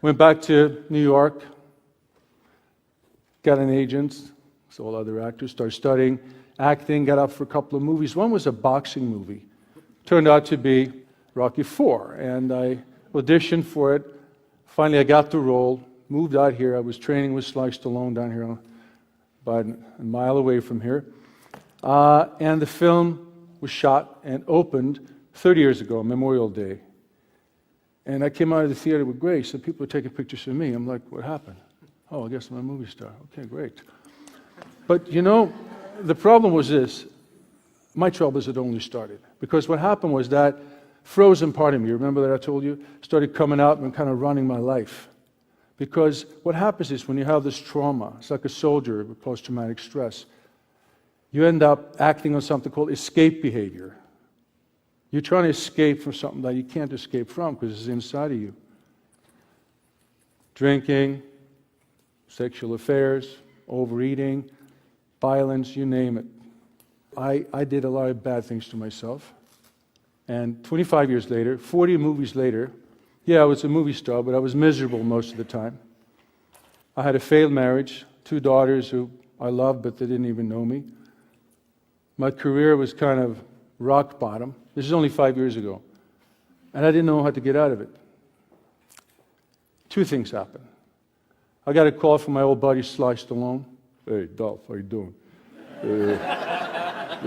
Went back to New York, got an agent, so all other actors, started studying acting, got up for a couple of movies. One was a boxing movie. Turned out to be Rocky IV, and I auditioned for it. Finally, I got the role, moved out here. I was training with Sly Stallone down here, about a mile away from here. And the film was shot and opened 30 years ago, Memorial Day. And I came out of the theater with Grace, and people were taking pictures of me. I'm like, what happened? Oh, I guess I'm a movie star. Okay, great. But you know, the problem was this. My troubles had only started. Because what happened was that frozen part of me, remember that I told you, started coming out and kind of running my life. Because what happens is when you have this trauma, it's like a soldier with post-traumatic stress, you end up acting on something called escape behavior. You're trying to escape from something that you can't escape from because it's inside of you. Drinking, sexual affairs, overeating, violence, you name it. I did a lot of bad things to myself. And 25 years later, 40 movies later, yeah, I was a movie star, but I was miserable most of the time. I had a failed marriage, 2 daughters who I loved, but they didn't even know me. My career was kind of rock bottom. This is only 5 years ago. And I didn't know how to get out of it. 2 things happened. I got a call from my old buddy Sly Stallone. Hey, Dolph, how you doing? I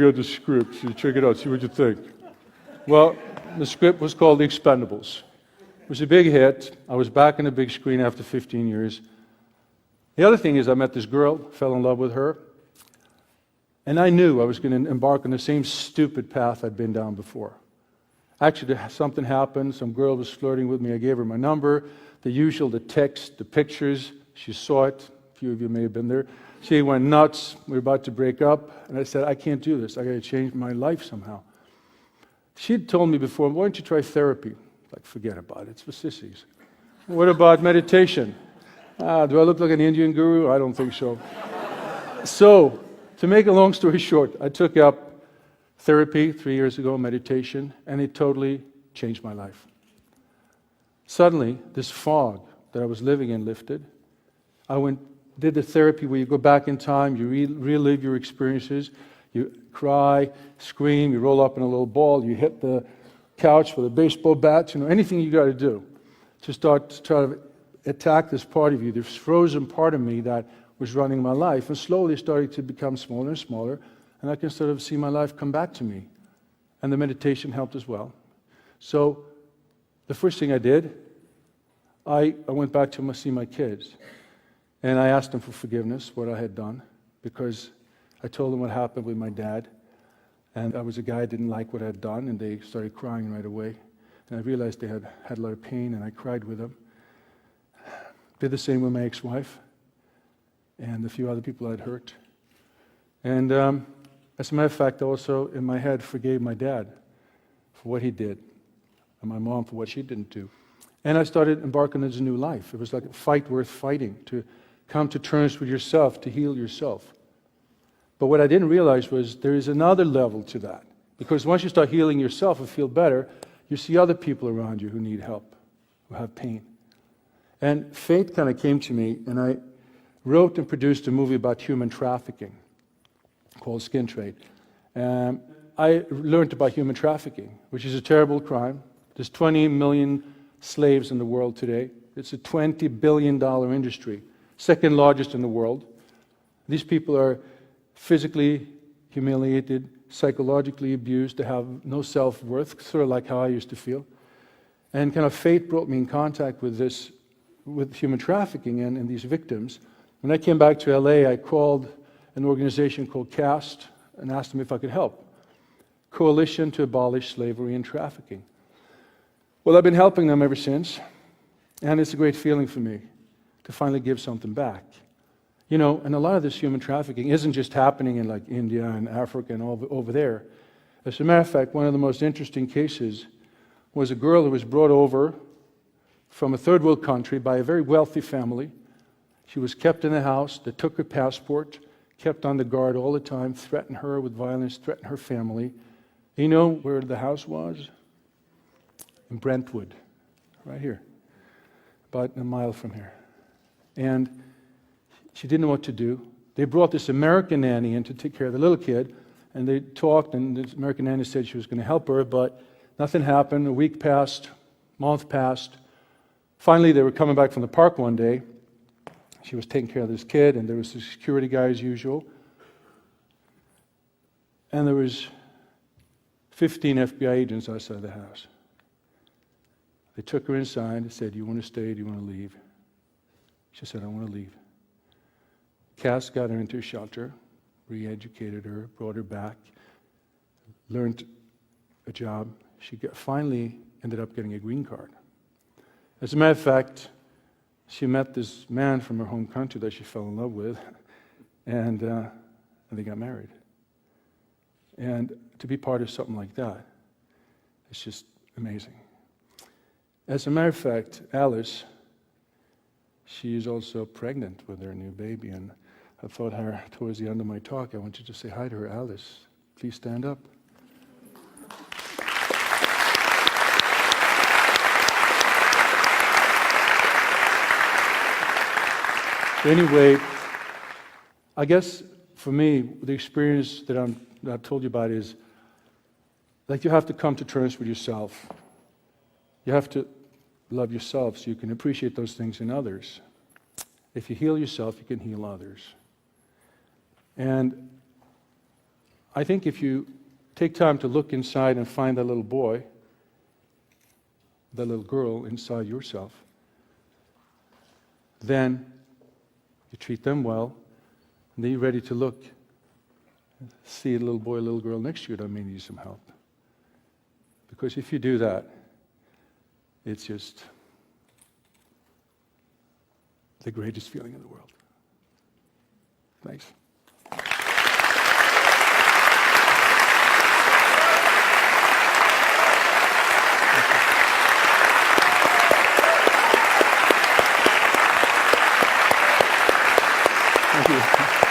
got the script. So check it out, see what you think. Well, the script was called The Expendables. It was a big hit. I was back on the big screen after 15 years. The other thing is I met this girl, fell in love with her, and I knew I was going to embark on the same stupid path I'd been down before. Actually, something happened. Some girl was flirting with me. I gave her my number. The usual, the text, the pictures. She saw it. A few of you may have been there. She went nuts. We were about to break up. And I said, I can't do this. I got to change my life somehow. She'd told me before, why don't you try therapy? Like, forget about it. It's for sissies. What about meditation? Do I look like an Indian guru? I don't think so. So, to make a long story short, I took up therapy 3 years ago, meditation, and it totally changed my life. Suddenly, this fog that I was living in lifted. I did the therapy where you go back in time, you relive your experiences, you cry, scream, you roll up in a little ball, you hit the couch with a baseball bat, anything you got to do to start to try to attack this part of you, this frozen part of me that was running my life, and slowly started to become smaller and smaller, and I can sort of see my life come back to me. And the meditation helped as well. So the first thing I did, I went back to see my kids, and I asked them for forgiveness, what I had done, because I told them what happened with my dad, and I was a guy who didn't like what I had done, and they started crying right away. And I realized they had a lot of pain, and I cried with them. Did the same with my ex-wife, and a few other people I'd hurt. And as a matter of fact, also in my head forgave my dad for what he did, and my mom for what she didn't do. And I started embarking on this new life. It was like a fight worth fighting, to come to terms with yourself, to heal yourself. But what I didn't realize was there is another level to that. Because once you start healing yourself and feel better, you see other people around you who need help, who have pain. And faith kind of came to me, and I wrote and produced a movie about human trafficking called Skin Trade. I learned about human trafficking, which is a terrible crime. There's 20 million slaves in the world today. It's a $20 billion industry, second largest in the world. These people are physically humiliated, psychologically abused, they have no self-worth, sort of like how I used to feel. And kind of fate brought me in contact with this, with human trafficking and these victims. When I came back to LA, I called an organization called CAST and asked them if I could help. Coalition to Abolish Slavery and Trafficking. Well, I've been helping them ever since, and it's a great feeling for me to finally give something back. And a lot of this human trafficking isn't just happening in like India and Africa and all over there. As a matter of fact, one of the most interesting cases was a girl who was brought over from a third world country by a very wealthy family. She was kept in the house, they took her passport, kept on the guard all the time, threatened her with violence, threatened her family. You know where the house was? In Brentwood, right here. about a mile from here. And she didn't know what to do. They brought this American nanny in to take care of the little kid, and they talked, and the American nanny said she was going to help her, but nothing happened. A week passed, month passed. Finally, they were coming back from the park one day. She was taking care of this kid, and there was the security guy as usual. And there was 15 FBI agents outside the house. They took her inside and said, "Do you want to stay? Do you want to leave?" She said, "I want to leave." Cass got her into a shelter, re-educated her, brought her back, learned a job. She finally ended up getting a green card. As a matter of fact, she met this man from her home country that she fell in love with, and they got married. And to be part of something like that, it's just amazing. As a matter of fact, Alice, she is also pregnant with her new baby, and I thought her towards the end of my talk, I want you to say hi to her. Alice, please stand up. Anyway, I guess for me, the experience that I've told you about is like you have to come to terms with yourself. You have to love yourself so you can appreciate those things in others. If you heal yourself, you can heal others. And I think if you take time to look inside and find that little boy, that little girl inside yourself, then you treat them well, and then you're ready to look and see a little boy, a little girl next to you that may need some help. Because if you do that, it's just the greatest feeling in the world. Thanks. Thank you.